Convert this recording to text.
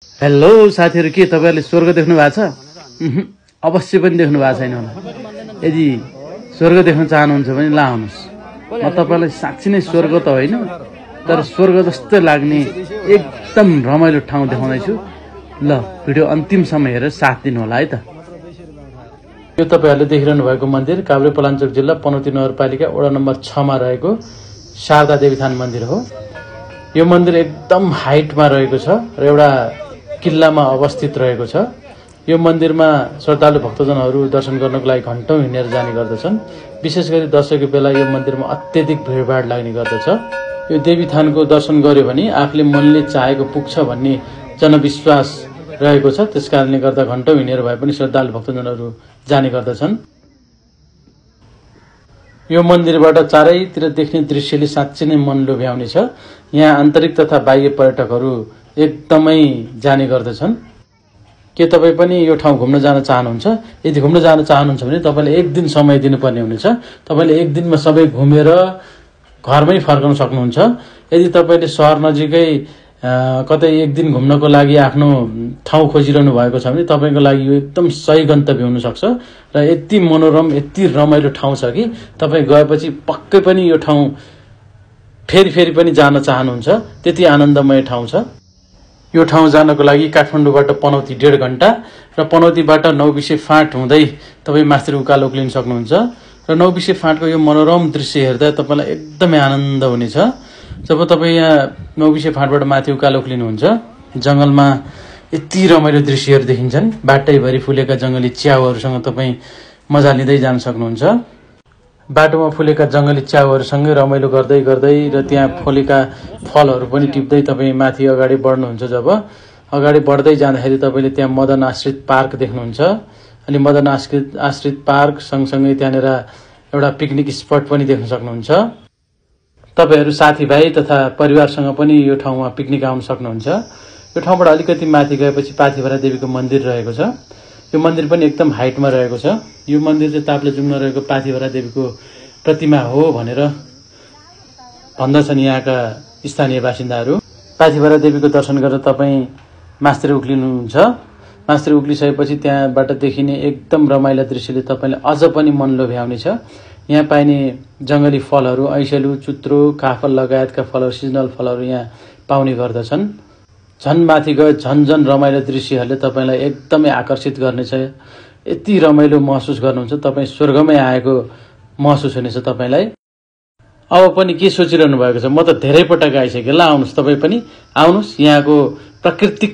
Hello साथीहरु, के तपाईहरुले स्वर्ग देख्नु भएको छ? अवश्य पनि देख्नु भएको छैन होला। यदि स्वर्ग देख्न चाहनुहुन्छ भने ल आउनुस्। म तपाईलाई साच्चै नै स्वर्ग त होइन, तर स्वर्ग जस्तो लाग्ने एकदम रमाइलो ठाउँ देखाउँदै छु। ल भिडियो अन्तिमसम्म हेरेर साथ दिनु होला है त। यो तपाईहरुले देखिरहनु भएको मन्दिर काभ्रेपलाञ्चोक जिल्ला पनौती नगरपालिका वडा नम्बर 6 मा रहेको शारदा देवीथान मन्दिर हो। यो मन्दिर एकदम हाइटमा रहेको छ र एउटा किल्लामा अवस्थित रहेको छ। यो मन्दिरमा श्रद्धालु भक्तजनहरू दर्शन गर्नको लागि घण्टौं हिँडेर जाने गर्दछन्। विशेष गरी दशैंको बेला यो मन्दिरमा अत्यधिक भिडभाड लाग्ने गर्दछ। यो देवीथानको दर्शन गर्यो भने आफूले मनले चाहेको पुग्छ भन्ने जनविश्वास रहेको छ। त्यसकारणले गर्दा घण्टौं हिँडेर भए पनि श्रद्धालु भक्तजनहरू जाने गर्दछन्। यो मन्दिरबाट चारैतिर देख्ने दृश्यले साँच्चै नै मन लोभ्याउने छ। यहाँ आन्तरिक तथा बाह्य पर्यटकहरू एकदमै जाने गर्दछन्। के तपाई पनि यो ठाउँ घुम्न जान चाहनुहुन्छ? यदि घुम्न जान चाहनुहुन्छ भने तपाईले एक दिन समय दिनुपर्ने हुनेछ। तपाईले एक दिनमा सबै घुमेर घरमै फर्कन सक्नुहुन्छ। यदि तपाईले शहर नजिकै कतै एक दिन घुम्नको लागि आफ्नो ठाउँ खोजिरहनु भएको छ भने तपाईको लागि यो एकदम सही गन्तव्य हुन सक्छ र यति मनोरम, यति रमाइलो ठाउँ छ कि तपाई गएपछि पक्कै पनि यो ठाउँ फेरि पनि जान चाहनुहुन्छ। त्यति आनन्दमय ठाउँ छ। यो ठाउँ जानको लागि काठमाडौँबाट पनौती 1.5 घण्टा र पनौतीबाट नौबिसे फाँट हुँदै तपाई मास्तिर उकालो उक्लिन सक्नुहुन्छ र नौबिसे फाँटको यो मनोरम दृश्य हेर्दा तपाईलाई एकदमै आनन्द हुनेछ। जब तपाई यहाँ नौबिसे फाँटबाट माथि उकालो उक्लिनुहुन्छ, जंगलमा यति रमाइलो दृश्यहरू देखिन्छन्। बाटैभरि फुलेका जंगली च्याउहरूसँग तपाई मजा लिँदै जान सक्नुहुन्छ। बाटोमा फुलेका जंगली च्याउहरूसँगै रमाइलो गर्दै गर्दै र त्यहाँ फुलेका फलहरू पनि टिप्दै तपाई माथि अगाडि बढ्नुहुन्छ। जब अगाडि बढ्दै जाँदाखेरि तपाईले त्यहाँ मदन आश्रित पार्क देख्नुहुन्छ। अनि मदन आश्रित पार्क सँगसँगै त्यहाँनेर एउटा पिकनिक स्पट पनि देख्न सक्नुहुन्छ। तपाईहरु साथीभाइ तथा परिवारसँग पनि यो ठाउँमा पिकनिक आउन सक्नुहुन्छ। यो ठाउँबाट अलिकति माथि गएपछि पाथिभरा देवीको मन्दिर रहेको छ। यो मन्दिर पनि एकदम हाइटमा रहेको छ। यो मन्दिर चाहिँ ताप्लेजुङमा रहेको पाथिभरा देवीको प्रतिमा हो भनेर भन्दछन् यहाँका स्थानीय बासिन्दाहरू। पाथिभरा देवीको दर्शन गरेर तपाई मास्तिर उक्लिनुहुन्छ। मास्तिर उक्लिसकेपछि त्यहाँबाट देखिने एकदम रमाइलो दृश्यले तपाईलाई अझ पनि मन लोभ्याउनेछ। यहाँ पाइने जंगली फलहरू, ऐसेलु, चुत्रो, काफल लगायतका फलहरू, सिजनल फलहरू यहाँ पाउने गर्दछन्। झन् माथि गए झन् रमाइलो दृश्यहरूले तपाईलाई एकदमै आकर्षित गर्नेछ। यति रमाइलो महसुस गर्नुहुन्छ, तपाई स्वर्गमै आएको महसुस हुनेछ तपाईलाई। अब पनि के सोचिरहनु भएको छ? म त धेरै पटक आइसकेँ। ल आउनुस्, तपाई पनि आउनुस्। यहाँको प्राकृतिक